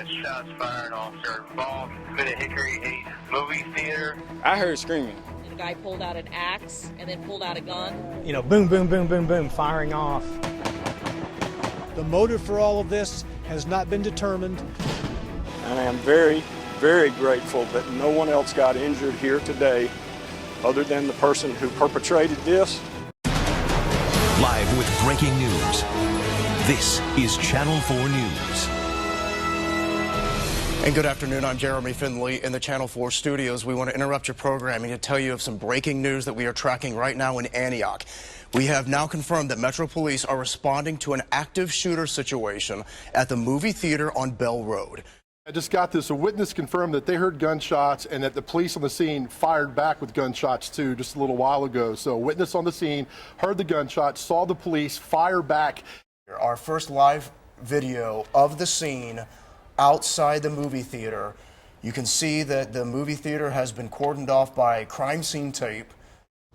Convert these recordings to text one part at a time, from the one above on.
shots fired, officer. Involved in the Hickory 8 movie theater. I heard screaming. The guy pulled out an axe and then pulled out a gun. You know, boom, boom, boom, boom, boom, firing off. The motive for all of this has not been determined. And I am very, very grateful that no one else got injured here today other than the person who perpetrated this. Live with breaking news, this is Channel 4 News. And good afternoon, I'm Jeremy Finley in the Channel 4 studios. We want to interrupt your programming to tell you of some breaking news that we are tracking right now in Antioch. We have now confirmed that Metro Police are responding to an active shooter situation at the movie theater on Bell Road. I just got this. A witness confirmed that they heard gunshots and that the police on the scene fired back with gunshots too just a little while ago. So a witness on the scene heard the gunshots, saw the police fire back. Our first live video of the scene outside the movie theater. You can see that the movie theater has been cordoned off by crime scene tape.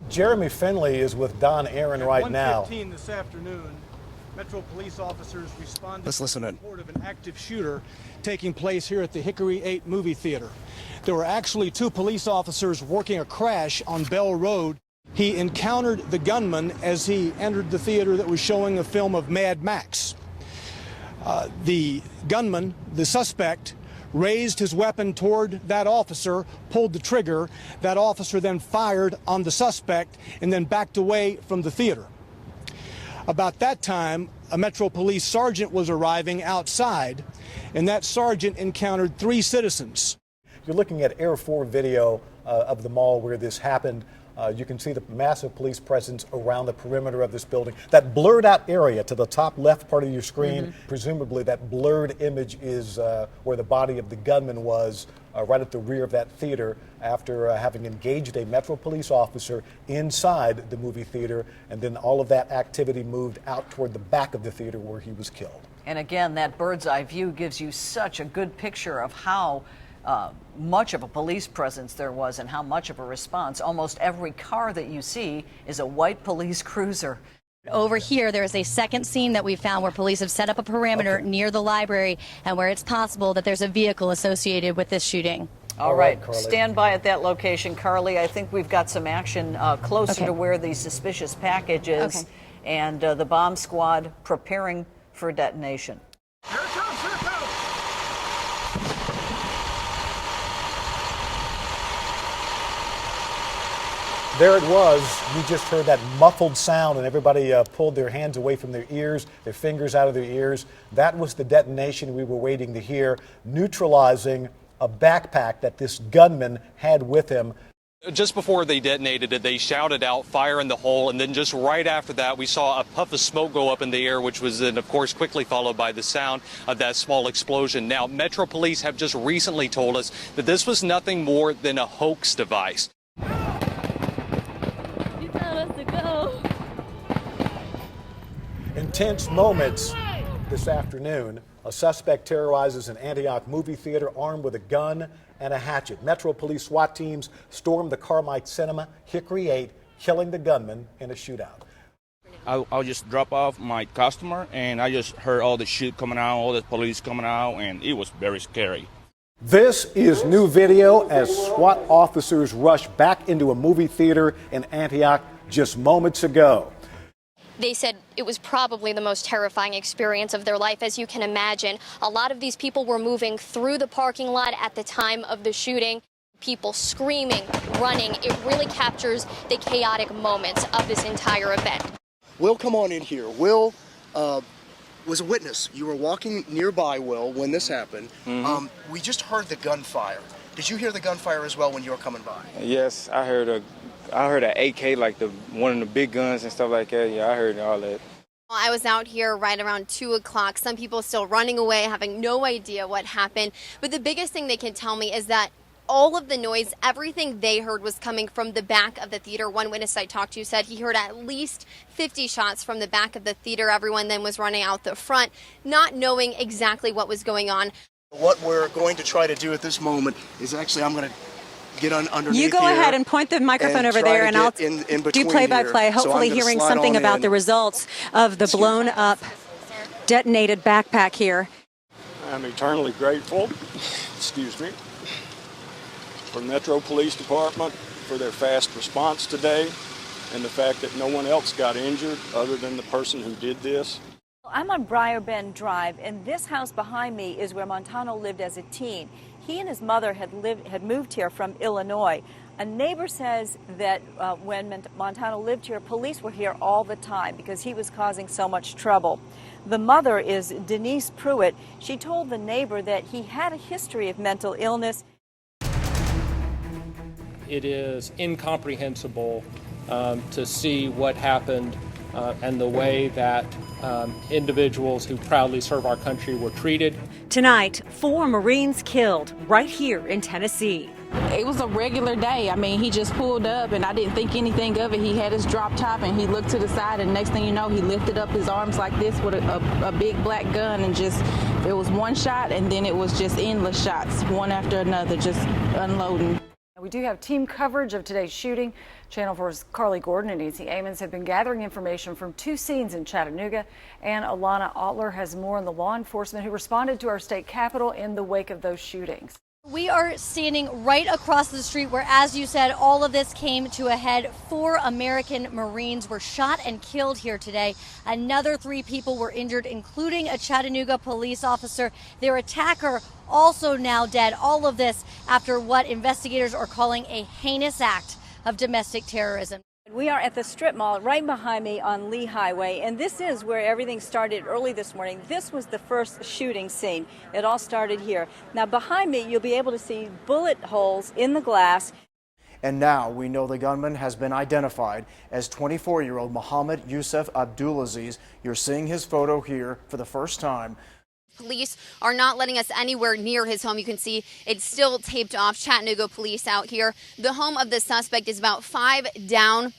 Jeremy Finley is with Don Aaron right now. At 1:15 this afternoon, Metro police officers responded Let's listen to in. the report of an active shooter taking place here at the Hickory 8 movie theater. There were actually two police officers working a crash on Bell Road. He encountered the gunman as he entered the theater that was showing a film of Mad Max. The gunman, the suspect, raised his weapon toward that officer, pulled the trigger. That officer then fired on the suspect and then backed away from the theater. About that time, a Metro Police sergeant was arriving outside, and that sergeant encountered three citizens. You're looking at Air 4 video of the mall where this happened. You can see the massive police presence around the perimeter of this building. That blurred out area to the top left part of your screen, presumably that blurred image is where the body of the gunman was, right at the rear of that theater after having engaged a Metro Police officer inside the movie theater, and then all of that activity moved out toward the back of the theater where he was killed. And again, that bird's eye view gives you such a good picture of how much of a police presence there was and how much of a response. Almost every car that you see is a white police cruiser. Over here, there is a second scene that we found where police have set up a perimeter near the library and where it's possible that there's a vehicle associated with this shooting. All right, stand by at that location, Carly. I think we've got some action closer to where the suspicious package is, and the bomb squad preparing for detonation. There it was. You just heard that muffled sound, and everybody pulled their hands away from their ears, their fingers out of their ears. That was the detonation we were waiting to hear, neutralizing a backpack that this gunman had with him. Just before they detonated it, they shouted out, "Fire in the hole," and then just right after that, we saw a puff of smoke go up in the air, which was then, of course, quickly followed by the sound of that small explosion. Now, Metro Police have just recently told us that this was nothing more than a hoax device. Intense moments this afternoon. A suspect terrorizes an Antioch movie theater armed with a gun and a hatchet. Metro Police SWAT teams stormed the Carmike Cinema, Hickory 8, killing the gunman in a shootout. I'll just drop off my customer, and I just heard all the shit coming out, all the police coming out, and it was very scary. This is new video as SWAT officers rush back into a movie theater in Antioch just moments ago. They said it was probably the most terrifying experience of their life, as you can imagine. A lot of these people were moving through the parking lot at the time of the shooting. People screaming, running. It really captures the chaotic moments of this entire event. Will, come on in here. Will was a witness. You were walking nearby, Will, when this happened. We just heard the gunfire. Did you hear the gunfire as well when you were coming by? Yes, I heard an AK, like one of the big guns and stuff like that. Yeah, I heard all that. I was out here right around 2 o'clock. Some people still running away, having no idea what happened. But the biggest thing they can tell me is that all of the noise, everything they heard was coming from the back of the theater. One witness I talked to said he heard at least 50 shots from the back of the theater. Everyone then was running out the front, not knowing exactly what was going on. What we're going to try to do at this moment is actually I'm going to get underneath. You go ahead and point the microphone over there, and I'll do play-by-play, hopefully hearing something about the results of the blown-up, detonated backpack here. I'm eternally grateful, excuse me, for Metro Police Department for their fast response today and the fact that no one else got injured other than the person who did this. I'm on Briar Bend Drive, and this house behind me is where Montano lived as a teen. He and his mother had moved here from Illinois. A neighbor says that when Montano lived here, police were here all the time because he was causing so much trouble. The mother is Denise Pruitt. She told the neighbor that he had a history of mental illness. It is incomprehensible to see what happened and the way that individuals who proudly serve our country were treated. Tonight, 4 Marines killed right here in Tennessee. It was a regular day. I mean, he just pulled up and I didn't think anything of it. He had his drop top and he looked to the side, and next thing you know, he lifted up his arms like this with a big black gun, and just, it was one shot and then it was just endless shots, one after another, just unloading. We do have team coverage of today's shooting. Channel 4's Carly Gordon and E.C. Amons have been gathering information from 2 scenes in Chattanooga, and Alana Otler has more on the law enforcement who responded to our state capitol in the wake of those shootings. We are standing right across the street where, as you said, all of this came to a head. 4 American Marines were shot and killed here today. Another 3 people were injured, including a Chattanooga police officer. Their attacker also now dead. All of this after what investigators are calling a heinous act of domestic terrorism. We are at the strip mall right behind me on Lee Highway, and this is where everything started early this morning. This was the first shooting scene. It all started here. Now behind me, you'll be able to see bullet holes in the glass. And now we know the gunman has been identified as 24-year-old Mohammed Yusuf Abdulaziz. You're seeing his photo here for the first time. Police are not letting us anywhere near his home. You can see it's still taped off. Chattanooga police out here. The home of the suspect is about 5 down.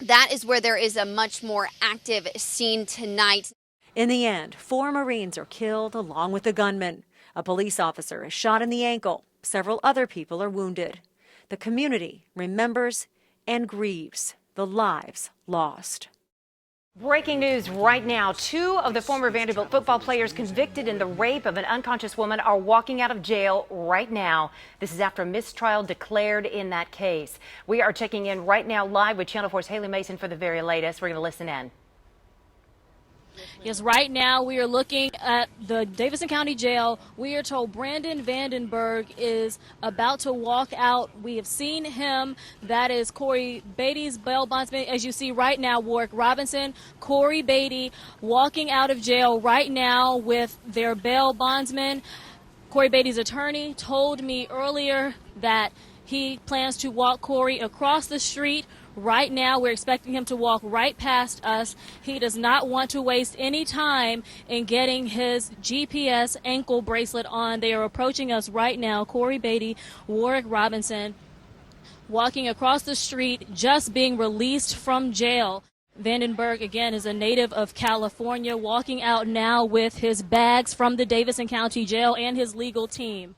That is where there is a much more active scene tonight. In the end, 4 Marines are killed along with the gunman. A police officer is shot in the ankle. Several other people are wounded. The community remembers and grieves the lives lost. Breaking news right now. 2 of the former Vanderbilt football players convicted in the rape of an unconscious woman are walking out of jail right now. This is after a mistrial declared in that case. We are checking in right now live with Channel 4's Haley Mason for the very latest. We're going to listen in. Yes, right now we are looking at the Davidson County Jail. We are told Brandon Vandenberg is about to walk out. We have seen him. That is Corey Beatty's bail bondsman. As you see right now, Warwick Robinson, Corey Beatty walking out of jail right now with their bail bondsman. Corey Beatty's attorney told me earlier that he plans to walk Corey across the street. Right now, we're expecting him to walk right past us. He does not want to waste any time in getting his GPS ankle bracelet on. They are approaching us right now. Corey Beatty, Warwick Robinson, walking across the street, just being released from jail. Vandenberg, again, is a native of California, walking out now with his bags from the Davidson County Jail and his legal team.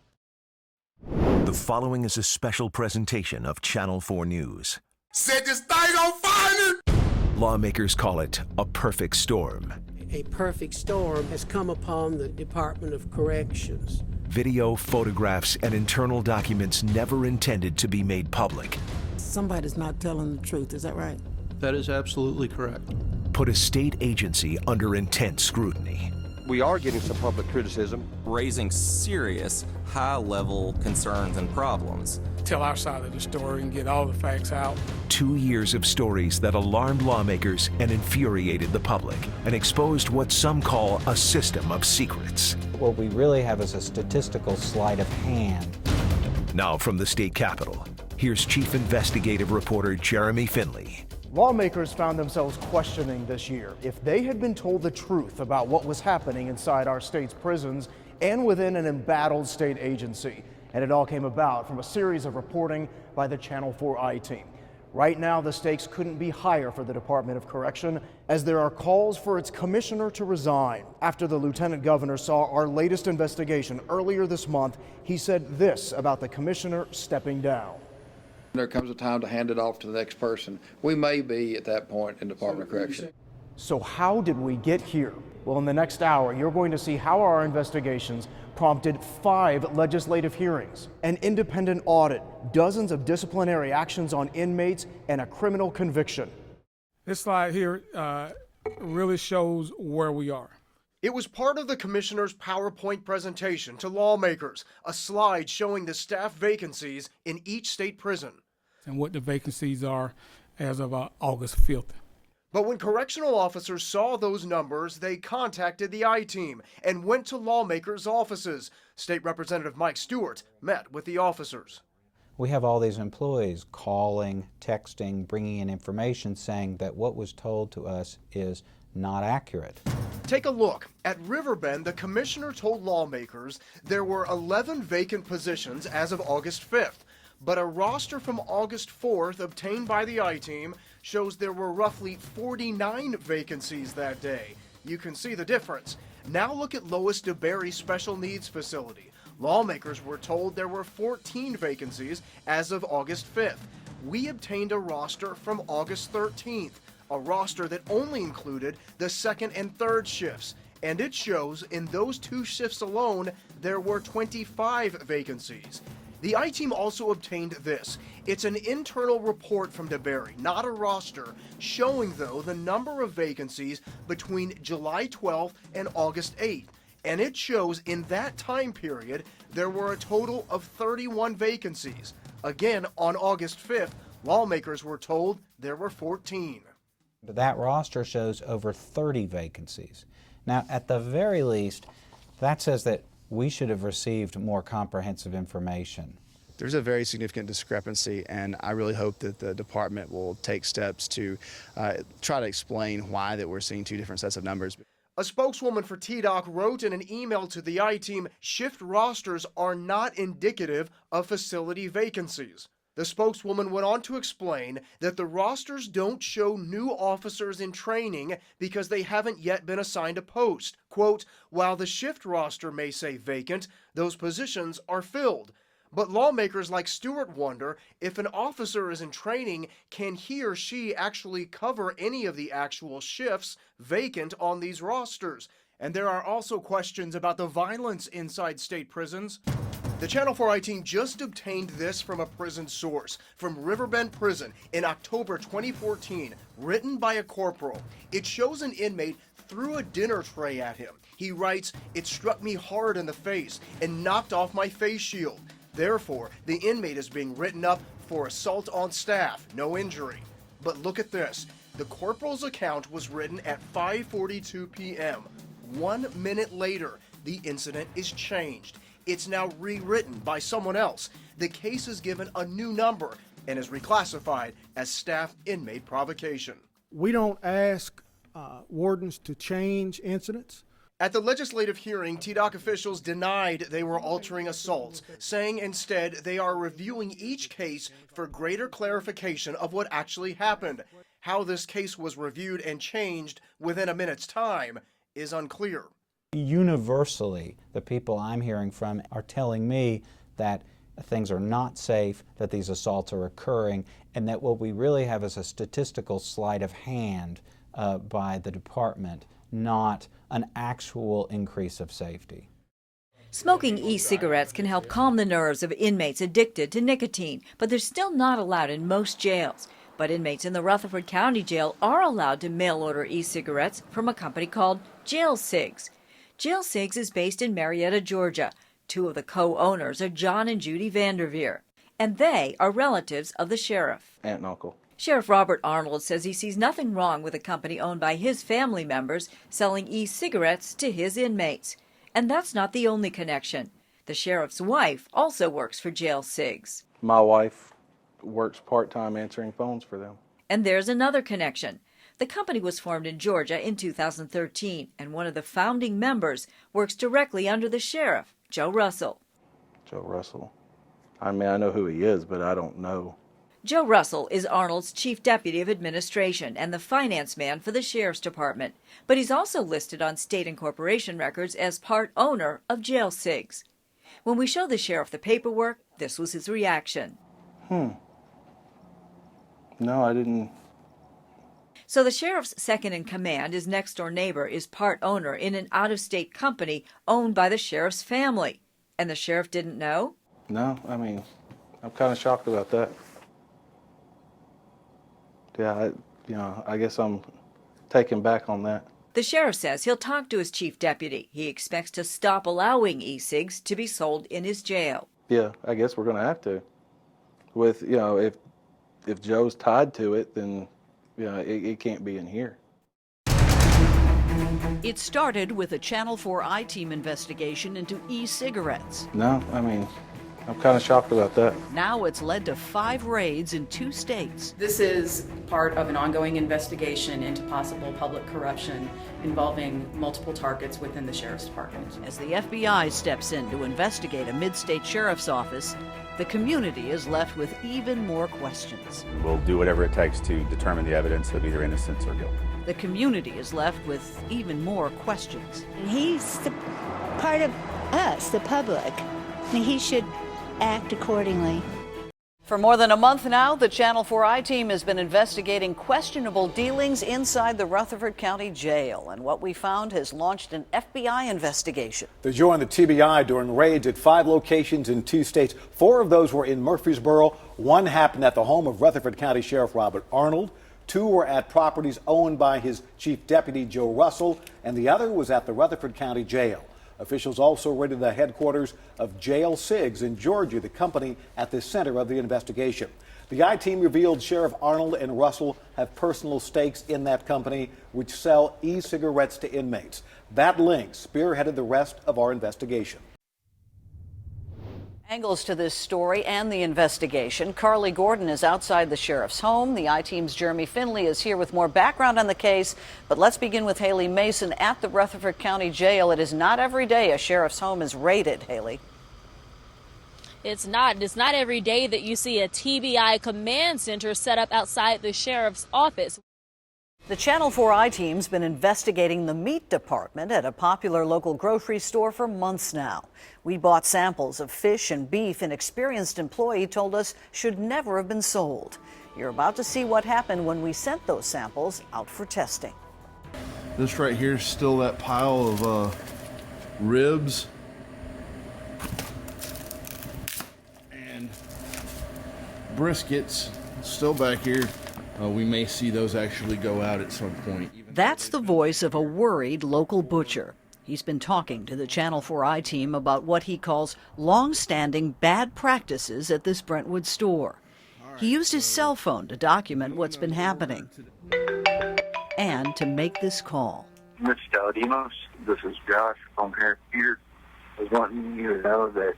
The following is a special presentation of Channel 4 News. Set this thing on fire! Lawmakers call it a perfect storm. A perfect storm has come upon the Department of Corrections. Video, photographs, and internal documents never intended to be made public. Somebody's not telling the truth, is that right? That is absolutely correct. Put a state agency under intense scrutiny. We are getting some public criticism, raising serious, high-level concerns and problems. Tell our side of the story and get all the facts out. 2 years of stories that alarmed lawmakers and infuriated the public and exposed what some call a system of secrets. What we really have is a statistical sleight of hand. Now from the state capitol, here's Chief Investigative Reporter Jeremy Finley. Lawmakers found themselves questioning this year if they had been told the truth about what was happening inside our state's prisons and within an embattled state agency. And it all came about from a series of reporting by the Channel 4 I-Team. Right now, the stakes couldn't be higher for the Department of Correction as there are calls for its commissioner to resign. After the lieutenant governor saw our latest investigation earlier this month, he said this about the commissioner stepping down. There comes a time to hand it off to the next person. We may be at that point in Department of Correction. So how did we get here? Well, in the next hour, you're going to see how our investigations prompted 5 legislative hearings, an independent audit, dozens of disciplinary actions on inmates, and a criminal conviction. This slide here really shows where we are. It was part of the commissioner's PowerPoint presentation to lawmakers, a slide showing the staff vacancies in each state prison. And what the vacancies are as of August 5th. But when correctional officers saw those numbers, they contacted the I-Team and went to lawmakers' offices. State Representative Mike Stewart met with the officers. We have all these employees calling, texting, bringing in information saying that what was told to us is not accurate. Take a look. At Riverbend, the commissioner told lawmakers there were 11 vacant positions as of August 5th. But a roster from August 4th obtained by the I-Team shows there were roughly 49 vacancies that day. You can see the difference. Now look at Lois DeBerry Special Needs Facility. Lawmakers were told there were 14 vacancies as of August 5th. We obtained a roster from August 13th, a roster that only included the second and third shifts. And it shows in those 2 shifts alone, there were 25 vacancies. The I-Team also obtained this. It's an internal report from DeBerry, not a roster, showing, though, the number of vacancies between July 12th and August 8th. And it shows in that time period, there were a total of 31 vacancies. Again, on August 5th, lawmakers were told there were 14. But that roster shows over 30 vacancies. Now, at the very least, that says that we should have received more comprehensive information. There's a very significant discrepancy, and I really hope that the department will take steps to try to explain why that we're seeing 2 different sets of numbers. A spokeswoman for TDOC wrote in an email to the I-Team, shift rosters are not indicative of facility vacancies. The spokeswoman went on to explain that the rosters don't show new officers in training because they haven't yet been assigned a post. Quote, while the shift roster may say vacant, those positions are filled. But lawmakers like Stewart wonder if an officer is in training, can he or she actually cover any of the actual shifts vacant on these rosters? And there are also questions about the violence inside state prisons. The Channel 4 I-Team just obtained this from a prison source, from Riverbend Prison in October 2014, written by a corporal. It shows an inmate threw a dinner tray at him. He writes, "It struck me hard in the face and knocked off my face shield." Therefore, the inmate is being written up for assault on staff, no injury. But look at this. The corporal's account was written at 5:42 p.m. 1 minute later, the incident is changed. It's now rewritten by someone else. The case is given a new number and is reclassified as staff inmate provocation. We don't ask wardens to change incidents. At the legislative hearing, TDOC officials denied they were altering assaults, saying instead they are reviewing each case for greater clarification of what actually happened. How this case was reviewed and changed within a minute's time is unclear. Universally, the people I'm hearing from are telling me that things are not safe, that these assaults are occurring, and that what we really have is a statistical sleight of hand by the department, not an actual increase of safety. Smoking e-cigarettes can help calm the nerves of inmates addicted to nicotine, but they're still not allowed in most jails. But inmates in the Rutherford County Jail are allowed to mail-order e-cigarettes from a company called Jail Cigs. Jail Cigs is based in Marietta, Georgia. 2 of the co-owners are John and Judy Vanderveer, and they are relatives of the sheriff. Aunt and uncle. Sheriff Robert Arnold says he sees nothing wrong with a company owned by his family members selling e-cigarettes to his inmates. And that's not the only connection. The sheriff's wife also works for Jail Cigs. My wife works part-time answering phones for them. And there's another connection. The company was formed in Georgia in 2013, and one of the founding members works directly under the sheriff, Joe Russell. Joe Russell. I mean, I know who he is, but I don't know. Joe Russell is Arnold's chief deputy of administration and the finance man for the sheriff's department, but he's also listed on state and corporation records as part owner of Jail Cigs. When we showed the sheriff the paperwork, this was his reaction. No, I didn't. So the sheriff's second-in-command, his next-door neighbor, is part owner in an out-of-state company owned by the sheriff's family. And the sheriff didn't know? No, I mean, I'm kind of shocked about that. Yeah, I guess I'm taken back on that. The sheriff says he'll talk to his chief deputy. He expects to stop allowing e-cigs to be sold in his jail. Yeah, I guess we're going to have to. With, if Joe's tied to it, then, it can't be in here. It started with a Channel 4 I-Team investigation into e-cigarettes. No, I mean, I'm kind of shocked about that. Now it's led to 5 raids in 2 states. This is part of an ongoing investigation into possible public corruption involving multiple targets within the Sheriff's Department. As the FBI steps in to investigate a mid-state sheriff's office, the community is left with even more questions. We'll do whatever it takes to determine the evidence of either innocence or guilt. The community is left with even more questions. He's part of us, the public, and he should act accordingly. For more than a month now, the Channel 4 I-Team has been investigating questionable dealings inside the Rutherford County Jail, and what we found has launched an FBI investigation. They joined the TBI during raids at 5 locations in 2 states. 4 of those were in Murfreesboro. 1 happened at the home of Rutherford County Sheriff Robert Arnold. 2 were at properties owned by his chief deputy, Joe Russell, and the other was at the Rutherford County Jail. Officials also raided the headquarters of Jail Cigs in Georgia, the company at the center of the investigation. The I-Team revealed Sheriff Arnold and Russell have personal stakes in that company, which sell e-cigarettes to inmates. That link spearheaded the rest of our investigation. Angles to this story and the investigation. Carly Gordon is outside the sheriff's home. The I-Team's Jeremy Finley is here with more background on the case. But let's begin with Haley Mason at the Rutherford County Jail. It is not every day a sheriff's home is raided, Haley. It's not every day that you see a TBI command center set up outside the sheriff's office. The Channel 4 I-Team's been investigating the meat department at a popular local grocery store for months now. We bought samples of fish and beef an experienced employee told us should never have been sold. You're about to see what happened when we sent those samples out for testing. This right here is still that pile of ribs and briskets still back here. We may see those actually go out at some point. That's the voice of a worried local butcher. He's been talking to the Channel 4 I-Team about what he calls long-standing bad practices at this Brentwood store. He used his cell phone to document what's been happening and to make this call. Mr. Delademos, this is Josh from Harris Teeter. I was wanting you to know that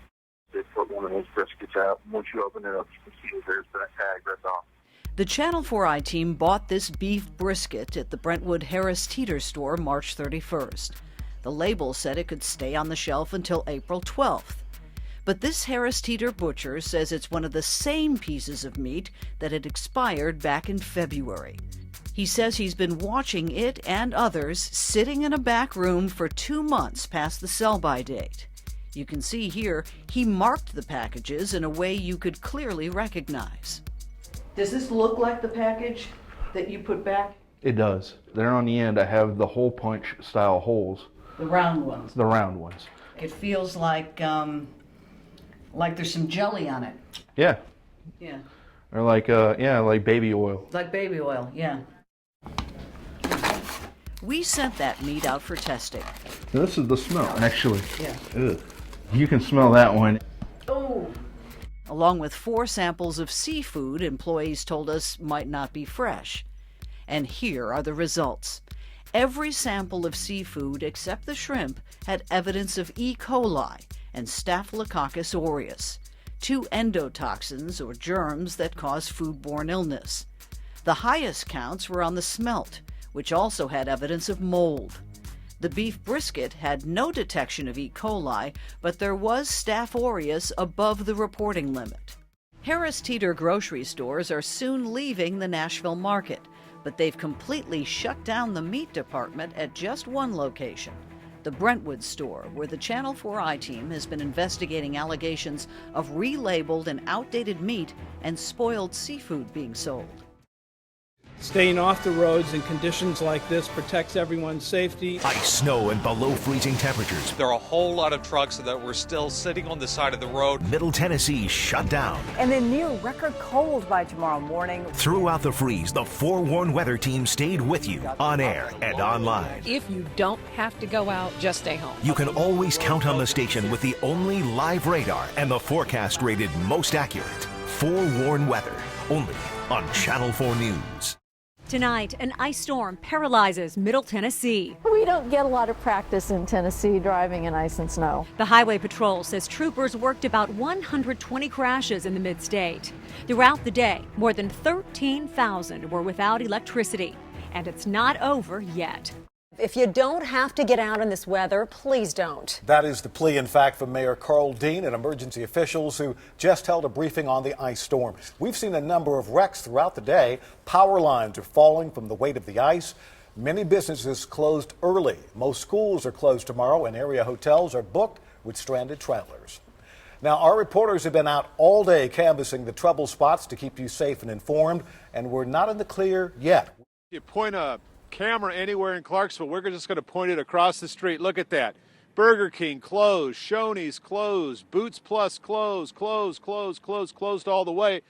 they put one of those briskets out. Once you open it up, you can see that there's that tag right off. The Channel 4 I-Team bought this beef brisket at the Brentwood Harris Teeter store March 31st. The label said it could stay on the shelf until April 12th. But this Harris Teeter butcher says it's one of the same pieces of meat that had expired back in February. He says he's been watching it and others sitting in a back room for 2 months past the sell-by date. You can see here he marked the packages in a way you could clearly recognize. Does this look like the package that you put back? It does. There on the end I have the hole punch style holes. The round ones? The round ones. It feels like there's some jelly on it. Yeah. Yeah. Or like baby oil. Like baby oil, yeah. We sent that meat out for testing. This is the smell, actually. Yeah. Ugh. You can smell that one. Oh. Along with 4 samples of seafood employees told us might not be fresh. And here are the results. Every sample of seafood except the shrimp had evidence of E. coli and Staphylococcus aureus, 2 endotoxins or germs that cause foodborne illness. The highest counts were on the smelt, which also had evidence of mold. The beef brisket had no detection of E. coli, but there was Staph aureus above the reporting limit. Harris Teeter grocery stores are soon leaving the Nashville market, but they've completely shut down the meat department at just one location, the Brentwood store, where the Channel 4 I-Team has been investigating allegations of relabeled and outdated meat and spoiled seafood being sold. Staying off the roads in conditions like this protects everyone's safety. Ice, snow, and below freezing temperatures. There are a whole lot of trucks that were still sitting on the side of the road. Middle Tennessee shut down. And then near record cold by tomorrow morning. Throughout the freeze, the Forewarn weather team stayed with you on air and online. If you don't have to go out, just stay home. You can always count on the station with the only live radar and the forecast rated most accurate. Forewarn weather, only on Channel 4 News. Tonight, an ice storm paralyzes Middle Tennessee. We don't get a lot of practice in Tennessee driving in ice and snow. The Highway Patrol says troopers worked about 120 crashes in the mid-state. Throughout the day, more than 13,000 were without electricity. And it's not over yet. If you don't have to get out in this weather, please don't. That is the plea, in fact, from Mayor Carl Dean and emergency officials who just held a briefing on the ice storm. We've seen a number of wrecks throughout the day. Power lines are falling from the weight of the ice. Many businesses closed early. Most schools are closed tomorrow, and area hotels are booked with stranded travelers. Now, our reporters have been out all day canvassing the trouble spots to keep you safe and informed, and we're not in the clear yet. You point a camera anywhere in Clarksville, we're just going to point it across the street. Look at that. Burger King closed, Shoney's closed, Boots Plus closed all the way.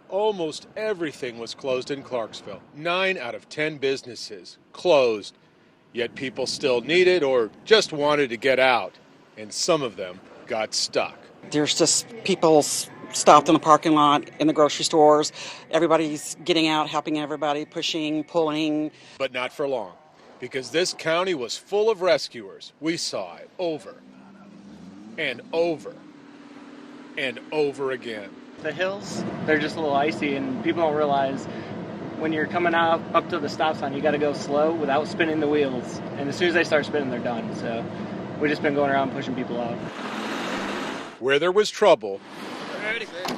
Almost everything was closed in Clarksville. 9 out of 10 businesses closed, yet people still needed or just wanted to get out, and some of them got stuck. There's just people stopped in the parking lot, in the grocery stores. Everybody's getting out, helping everybody, pushing, pulling. But not for long, because this county was full of rescuers. We saw it over and over and over again. The hills, they're just a little icy, and people don't realize when you're coming out up to the stop sign, you got to go slow without spinning the wheels. And as soon as they start spinning, they're done. So we've just been going around pushing people out. Where there was trouble,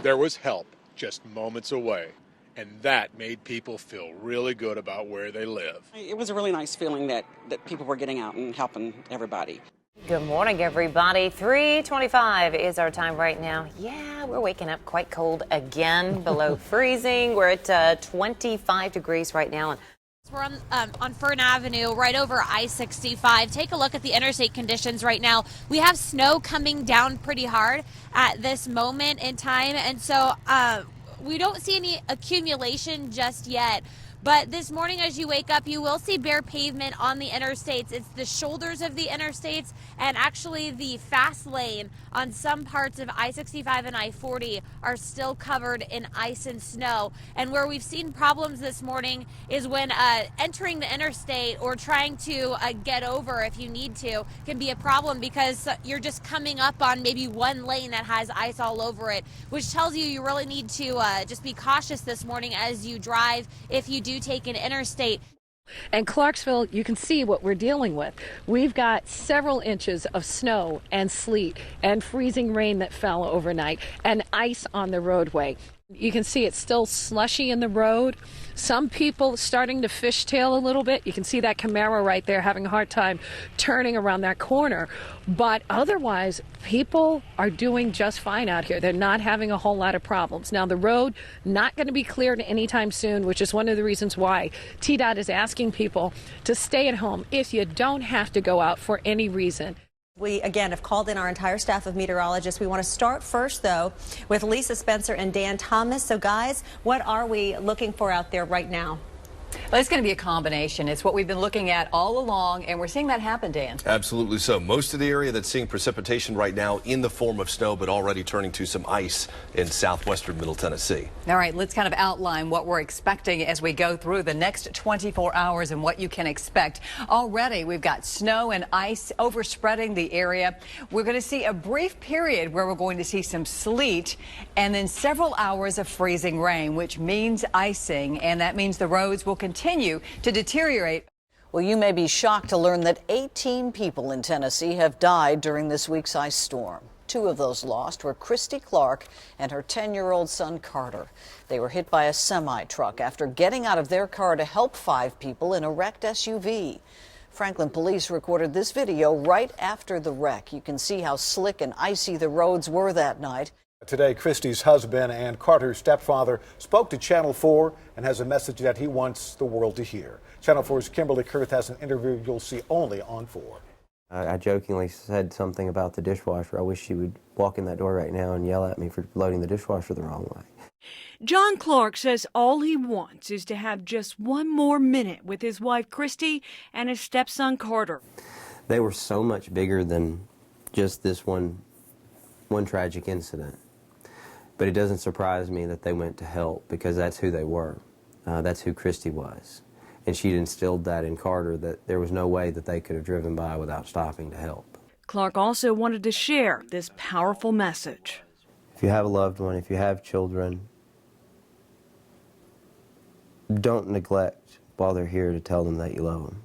there was help just moments away, and that made people feel really good about where they live. It was a really nice feeling that people were getting out and helping everybody. Good morning, everybody. 3:25 is our time right now. Yeah, we're waking up quite cold again, below freezing. We're at 25 degrees right now. We're on Fern Avenue, right over I-65. Take a look at the interstate conditions right now. We have snow coming down pretty hard at this moment in time, and so we don't see any accumulation just yet. But this morning as you wake up, you will see bare pavement on the interstates. It's the shoulders of the interstates and actually the fast lane on some parts of I-65 and I-40 are still covered in ice and snow. And where we've seen problems this morning is when entering the interstate or trying to get over if you need to can be a problem because you're just coming up on maybe one lane that has ice all over it, which tells you you really need to just be cautious this morning as you drive if you do take an interstate. And Clarksville, you can see what we're dealing with. We've got several inches of snow and sleet and freezing rain that fell overnight and ice on the roadway. You can see it's still slushy in the road. Some people starting to fishtail a little bit. You can see that Camaro right there having a hard time turning around that corner. But otherwise, people are doing just fine out here. They're not having a whole lot of problems. Now, the road not going to be cleared anytime soon, which is one of the reasons why TDOT is asking people to stay at home if you don't have to go out for any reason. We, again, have called in our entire staff of meteorologists. We want to start first, though, with Lisa Spencer and Dan Thomas. So, guys, what are we looking for out there right now? Well, it's going to be a combination. It's what we've been looking at all along, and we're seeing that happen, Dan. Absolutely so. Most of the area that's seeing precipitation right now in the form of snow, but already turning to some ice in southwestern Middle Tennessee. All right, let's kind of outline what we're expecting as we go through the next 24 hours and what you can expect. Already, we've got snow and ice overspreading the area. We're going to see a brief period where we're going to see some sleet and then several hours of freezing rain, which means icing, and that means the roads will continue to deteriorate. Well, you may be shocked to learn that 18 people in Tennessee have died during this week's ice storm. 2 of those lost were Christy Clark and her 10-year-old son Carter. They were hit by a semi-truck after getting out of their car to help 5 people in a wrecked SUV. Franklin police recorded this video right after the wreck. You can see how slick and icy the roads were that night. Today, Christy's husband and Carter's stepfather spoke to Channel 4 and has a message that he wants the world to hear. Channel 4's Kimberly Kurth has an interview you'll see only on 4. I jokingly said something about the dishwasher. I wish she would walk in that door right now and yell at me for loading the dishwasher the wrong way. John Clark says all he wants is to have just one more minute with his wife Christy and his stepson Carter. They were so much bigger than just this one tragic incident. But it doesn't surprise me that they went to help, because that's who they were. That's who Christy was. And she'd instilled that in Carter, that there was no way that they could have driven by without stopping to help. Clark also wanted to share this powerful message. If you have a loved one, if you have children, don't neglect while they're here to tell them that you love them.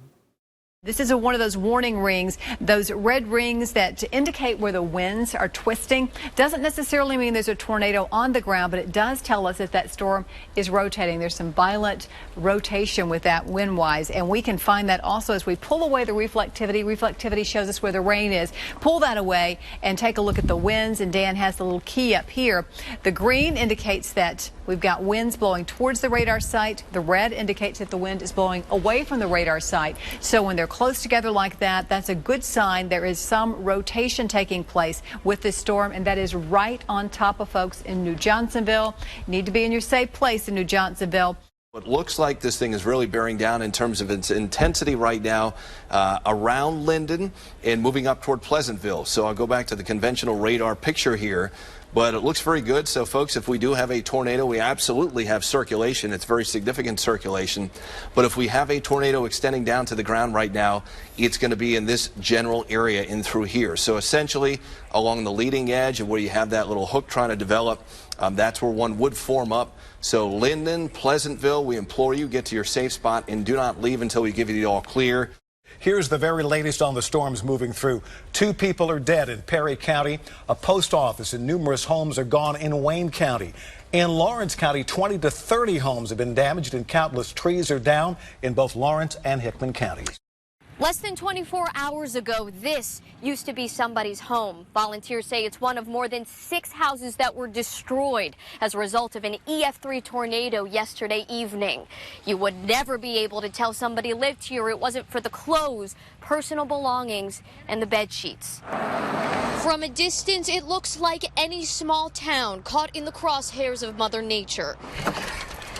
This is one of those warning rings, those red rings that indicate where the winds are twisting. Doesn't necessarily mean there's a tornado on the ground, but it does tell us that that storm is rotating. There's some violent rotation with that wind-wise, and we can find that also as we pull away the reflectivity. Reflectivity shows us where the rain is. Pull that away and take a look at the winds, and Dan has the little key up here. The green indicates that we've got winds blowing towards the radar site. The red indicates that the wind is blowing away from the radar site. So when they're close together like that, that's a good sign there is some rotation taking place with this storm, and that is right on top of folks in New Johnsonville. You need to be in your safe place in New Johnsonville. It looks like this thing is really bearing down in terms of its intensity right now around Linden and moving up toward Pleasantville. So I'll go back to the conventional radar picture here. But it looks very good. So, folks, if we do have a tornado, we absolutely have circulation. It's very significant circulation. But if we have a tornado extending down to the ground right now, it's going to be in this general area in through here. So, essentially, along the leading edge of where you have that little hook trying to develop, that's where one would form up. So, Linden, Pleasantville, we implore you, get to your safe spot and do not leave until we give you the all clear. Here's the very latest on the storms moving through. 2 people are dead in Perry County. A post office and numerous homes are gone in Wayne County. In Lawrence County, 20 to 30 homes have been damaged and countless trees are down in both Lawrence and Hickman counties. Less than 24 hours ago, this used to be somebody's home. Volunteers say it's one of more than 6 houses that were destroyed as a result of an EF3 tornado yesterday evening. You would never be able to tell somebody lived here it wasn't for the clothes, personal belongings, and the bed sheets. From a distance, it looks like any small town caught in the crosshairs of Mother Nature.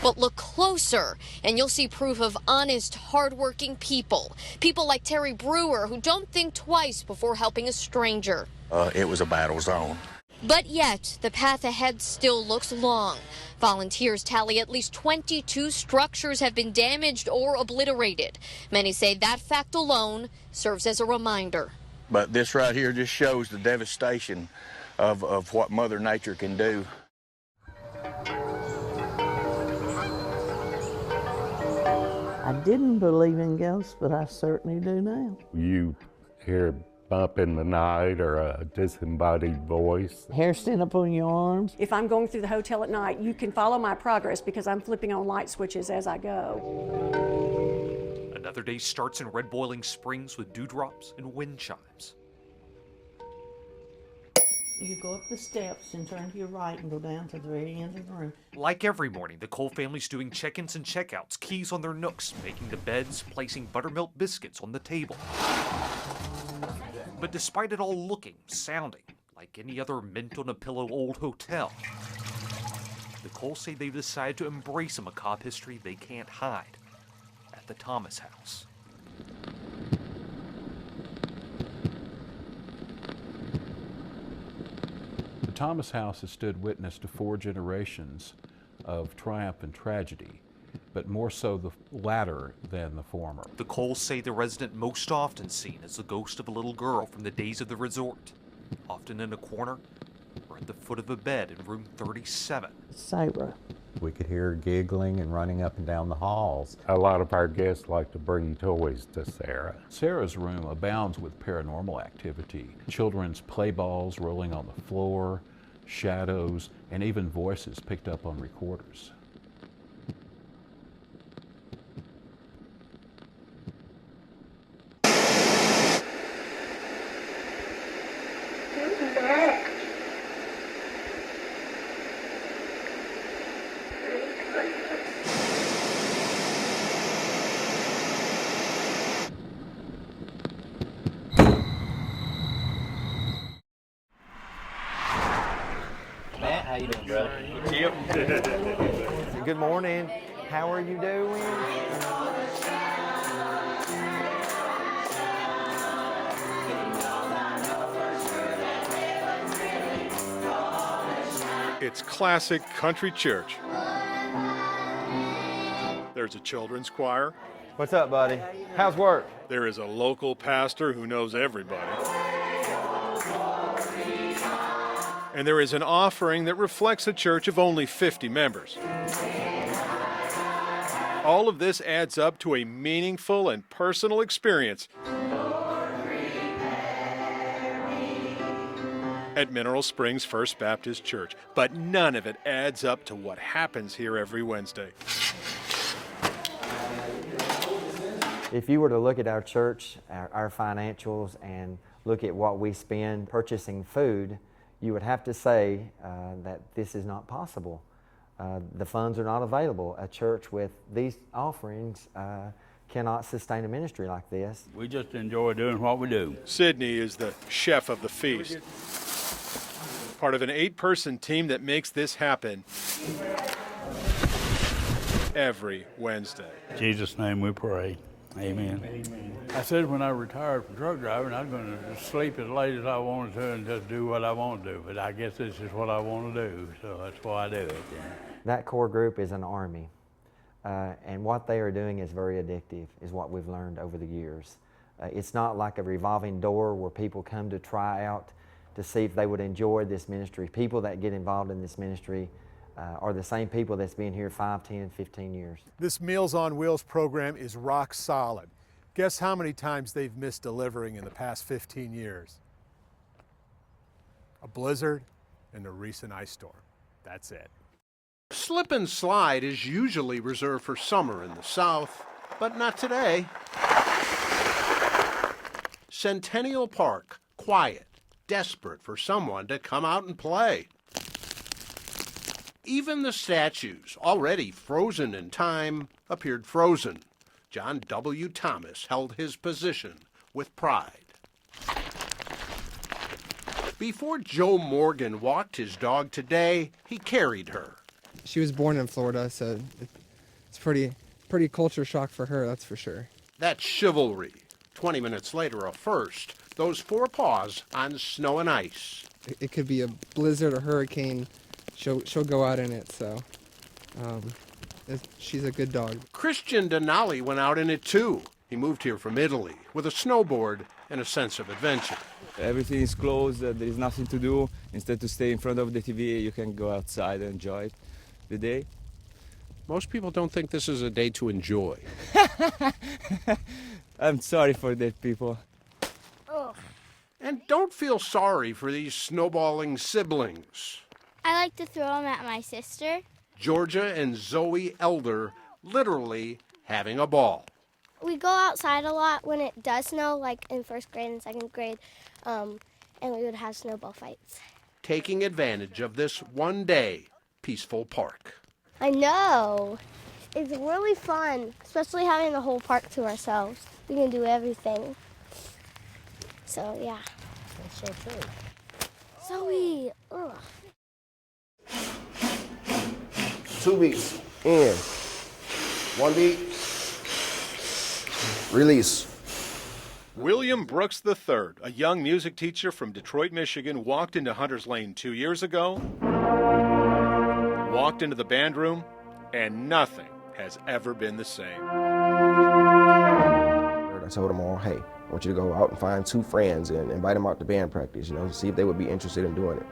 But look closer, and you'll see proof of honest, hardworking people. People like Terry Brewer, who don't think twice before helping a stranger. It was a battle zone. But yet, the path ahead still looks long. Volunteers tally at least 22 structures have been damaged or obliterated. Many say that fact alone serves as a reminder. But this right here just shows the devastation of what Mother Nature can do. I didn't believe in ghosts, but I certainly do now. You hear a bump in the night or a disembodied voice. Hair stand up on your arms. If I'm going through the hotel at night, you can follow my progress because I'm flipping on light switches as I go. Another day starts in Red Boiling Springs with dewdrops and wind chimes. You go up the steps and turn to your right and go down to the very end of the room. Like every morning, the Cole family's doing check-ins and check-outs, keys on their nooks, making the beds, placing buttermilk biscuits on the table. But despite it all looking, sounding like any other mint-on-a-pillow old hotel, the Coles say they've decided to embrace a macabre history they can't hide at the Thomas house. The Thomas house has stood witness to 4 generations of triumph and tragedy, but more so the latter than the former. The Coles say the resident most often seen is the ghost of a little girl from the days of the resort, often in a corner or at the foot of a bed in room 37. Sarah. We could hear her giggling and running up and down the halls. A lot of our guests like to bring toys to Sarah. Sarah's room abounds with paranormal activity. Children's play balls rolling on the floor, shadows, and even voices picked up on recorders. How you doing, brother? Good morning. How are you doing? It's classic country church. There's a children's choir. What's up, buddy? How's work? There is a local pastor who knows everybody. And there is an offering that reflects a church of only 50 members. All of this adds up to a meaningful and personal experience at Mineral Springs First Baptist Church. But none of it adds up to what happens here every Wednesday. If you were to look at our church, our financials, and look at what we spend purchasing food, you would have to say that this is not possible. The funds are not available. A church with these offerings cannot sustain a ministry like this. We just enjoy doing what we do. Sydney is the chef of the feast, part of an 8-person team that makes this happen every Wednesday. In Jesus' name we pray. Amen. Amen. I said when I retired from truck driving, I was going to sleep as late as I wanted to and just do what I want to do. But I guess this is what I want to do, so that's why I do it. That core group is an army, and what they are doing is very addictive, is what we've learned over the years. It's not like a revolving door where people come to try out to see if they would enjoy this ministry. People that get involved in this ministry are the same people that's been here 5, 10, 15 years. This Meals on Wheels program is rock solid. Guess how many times they've missed delivering in the past 15 years? A blizzard and a recent ice storm. That's it. Slip and slide is usually reserved for summer in the South, but not today. Centennial Park, quiet, desperate for someone to come out and play. Even the statues, already frozen in time, appeared frozen. John W. Thomas held his position with pride. Before Joe Morgan walked his dog today, he carried her. She was born in Florida, so it's pretty culture shock for her, that's for sure. That's chivalry. 20 minutes later, a first. Those 4 paws on snow and ice. It could be a blizzard or hurricane. She'll go out in it, so she's a good dog. Christian Denali went out in it too. He moved here from Italy with a snowboard and a sense of adventure. Everything is closed, there is nothing to do. Instead to stay in front of the TV, you can go outside and enjoy the day. Most people don't think this is a day to enjoy. I'm sorry for that, people. Ugh. And don't feel sorry for these snowballing siblings. I like to throw them at my sister. Georgia and Zoe Elder literally having a ball. We go outside a lot when it does snow, like in 1st grade and 2nd grade, and we would have snowball fights. Taking advantage of this one-day peaceful park. I know. It's really fun, especially having the whole park to ourselves. We can do everything. So, yeah. That's so true. Zoe, ugh. 2 beats, in. 1 beat, release. William Brooks III, a young music teacher from Detroit, Michigan, walked into Hunter's Lane 2 years ago, walked into the band room, and nothing has ever been the same. I told them all, hey, I want you to go out and find 2 friends and invite them out to band practice, see if they would be interested in doing it.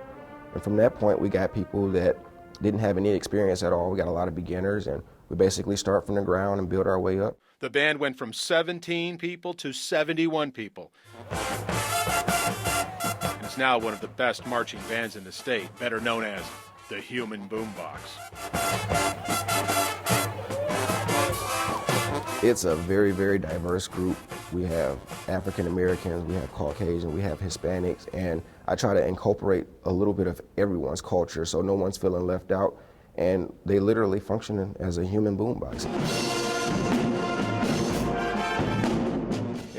And from that point, we got people that didn't have any experience at all. We got a lot of beginners, and we basically start from the ground and build our way up. The band went from 17 people to 71 people. It's now one of the best marching bands in the state, better known as the Human Boombox. It's a very, very diverse group. We have African Americans, we have Caucasian, we have Hispanics, and I try to incorporate a little bit of everyone's culture so no one's feeling left out, and they literally function as a human boombox.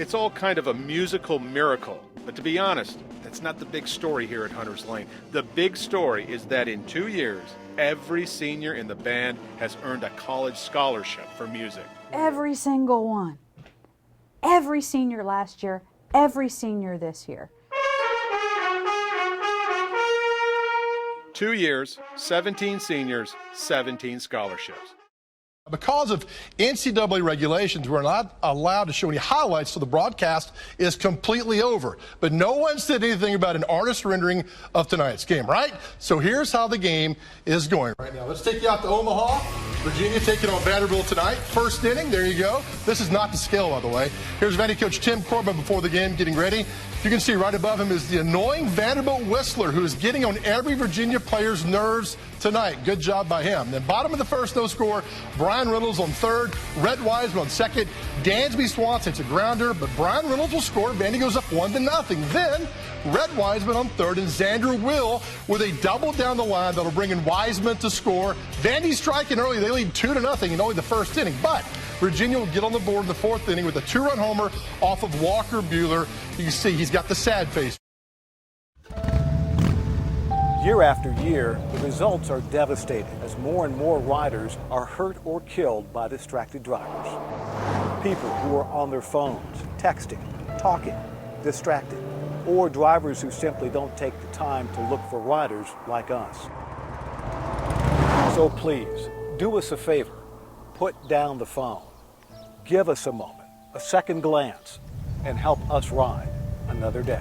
it's all kind of a musical miracle. But to be honest, that's not the big story here at Hunters Lane. The big story is that in 2 years, every senior in the band has earned a college scholarship for music. Every single one. Every senior last year, every senior this year. 2 years, 17 seniors, 17 scholarships. Because of NCAA regulations, we're not allowed to show any highlights, so the broadcast is completely over. But no one said anything about an artist rendering of tonight's game, right? So here's how the game is going right now. Let's take you out to Omaha. Virginia taking on Vanderbilt tonight. First inning, there you go. This is not to scale, by the way. Here's Vandy coach Tim Corbin before the game getting ready. You can see right above him is the annoying Vanderbilt whistler who is getting on every Virginia player's nerves tonight. Good job by him. Then bottom of the first, no score. Brian Reynolds on third. Rhett Wiseman on second. Dansby Swanson hits a grounder, but Brian Reynolds will score. Vandy goes up 1-0. Then Rhett Wiseman on third and Xander Will with a double down the line that'll bring in Wiseman to score. Vandy striking early. They lead 2-0 in only the first inning, but Virginia will get on the board in the fourth inning with a 2-run homer off of Walker Buehler. You can see he's got the sad face. Year after year, the results are devastating as more and more riders are hurt or killed by distracted drivers. People who are on their phones, texting, talking, distracted, or drivers who simply don't take the time to look for riders like us. So please, do us a favor. Put down the phone. Give us a moment, a second glance, and help us ride another day.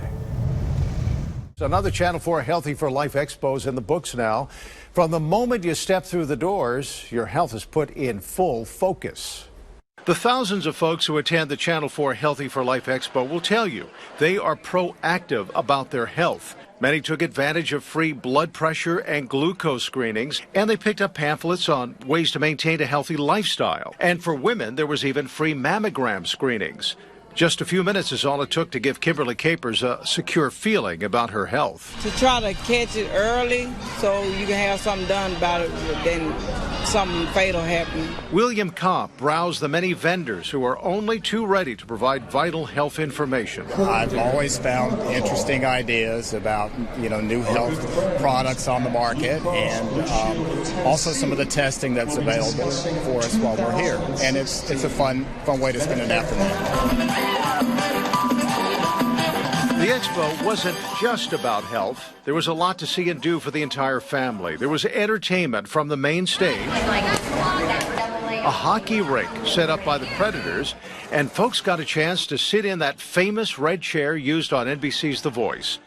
Another Channel 4 Healthy for Life Expo is in the books now. From the moment you step through the doors, your health is put in full focus. The thousands of folks who attend the Channel 4 Healthy for Life Expo will tell you they are proactive about their health. Many took advantage of free blood pressure and glucose screenings, and they picked up pamphlets on ways to maintain a healthy lifestyle. And for women, there was even free mammogram screenings. Just a few minutes is all it took to give Kimberly Capers a secure feeling about her health. To try to catch it early so you can have something done about it, then something fatal happen. William Kopp browsed the many vendors who are only too ready to provide vital health information. I've always found interesting ideas about, new health products on the market and also some of the testing that's available for us while we're here. And it's a fun way to spend an afternoon. The expo wasn't just about health. There was a lot to see and do for the entire family. There was entertainment from the main stage, a hockey rink set up by the Predators, and folks got a chance to sit in that famous red chair used on NBC's The Voice.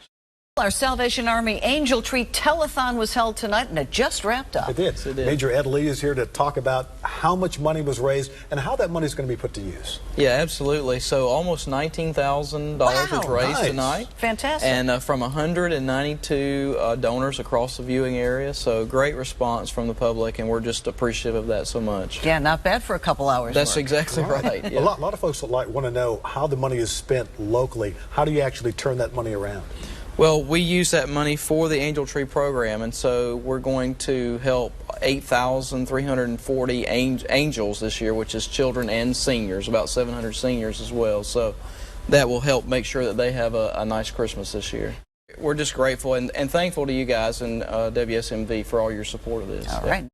Our Salvation Army Angel Tree Telethon was held tonight, and it just wrapped up. It did. Major Ed Lee is here to talk about how much money was raised and how that money is going to be put to use. Yeah, absolutely. So almost $19,000 was raised tonight. Fantastic. And from 192 donors across the viewing area. So great response from the public, and we're just appreciative of that so much. Yeah, not bad for a couple hours. That's exactly right. Yeah. A lot of folks want to know how the money is spent locally. How do you actually turn that money around? Well, we use that money for the Angel Tree program, and so we're going to help 8,340 angels this year, which is children and seniors, about 700 seniors as well. So that will help make sure that they have a nice Christmas this year. We're just grateful and thankful to you guys and WSMV for all your support of this. All right.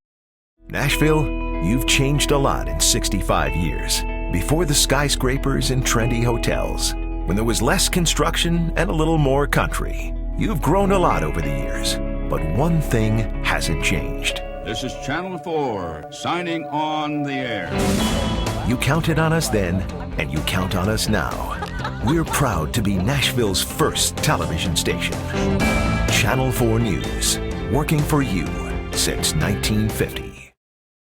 Nashville, you've changed a lot in 65 years. Before the skyscrapers and trendy hotels, when there was less construction and a little more country. You've grown a lot over the years, but one thing hasn't changed. This is Channel 4, signing on the air. You counted on us then, and you count on us now. We're proud to be Nashville's first television station. Channel 4 News, working for you since 1950.